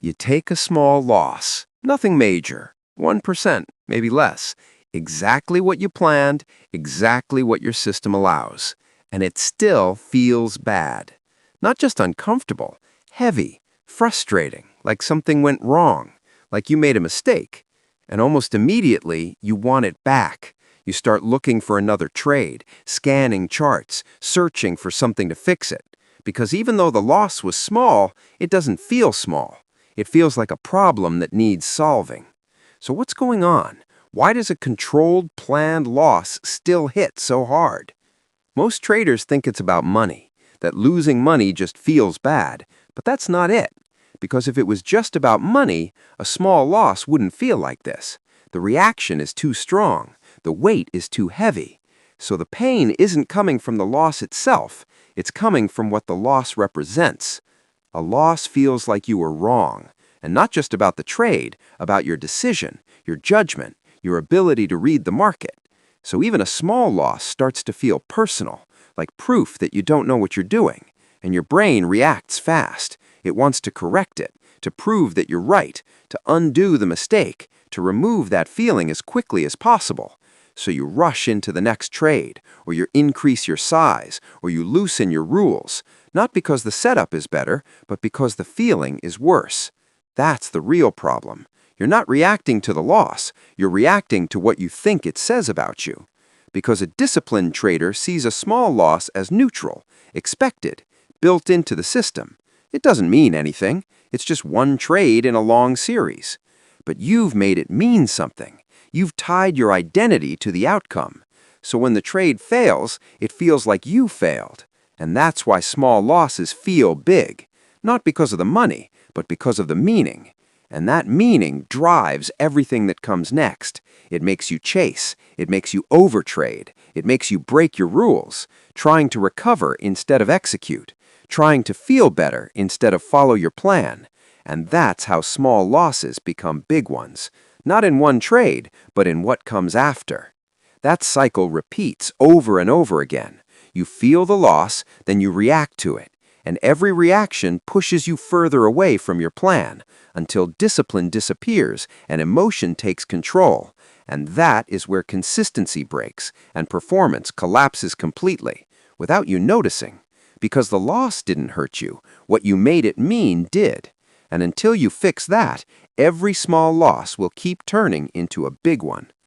You take a small loss, nothing major, 1%, maybe less, exactly what you planned, exactly what your system allows, and it still feels bad. Not just uncomfortable, heavy, frustrating, like something went wrong, like you made a mistake. And almost immediately, you want it back. You start looking for another trade, scanning charts, searching for something to fix it. Because even though the loss was small, it doesn't feel small. It feels like a problem that needs solving. So what's going on? Why does a controlled, planned loss still hit so hard? Most traders think it's about money, that losing money just feels bad, but that's not it. Because if it was just about money, a small loss wouldn't feel like this. The reaction is too strong. The weight is too heavy. So the pain isn't coming from the loss itself. It's coming from what the loss represents. A loss feels like you were wrong, and not just about the trade, about your decision, your judgment, your ability to read the market. So even a small loss starts to feel personal, like proof that you don't know what you're doing, and your brain reacts fast. It wants to correct it, to prove that you're right, to undo the mistake, to remove that feeling as quickly as possible. So you rush into the next trade, or you increase your size, or you loosen your rules, not because the setup is better, but because the feeling is worse. That's the real problem. You're not reacting to the loss, you're reacting to what you think it says about you. Because a disciplined trader sees a small loss as neutral, expected, built into the system. It doesn't mean anything, it's just one trade in a long series. But you've made it mean something. You've tied your identity to the outcome. So when the trade fails, it feels like you failed. And that's why small losses feel big. Not because of the money, but because of the meaning. And that meaning drives everything that comes next. It makes you chase. It makes you overtrade. It makes you break your rules, trying to recover instead of execute, trying to feel better instead of follow your plan. And that's how small losses become big ones. Not in one trade, but in what comes after. That cycle repeats over and over again. You feel the loss, then you react to it. And every reaction pushes you further away from your plan until discipline disappears and emotion takes control. And that is where consistency breaks and performance collapses completely without you noticing. Because the loss didn't hurt you, what you made it mean did. And until you fix that, every small loss will keep turning into a big one.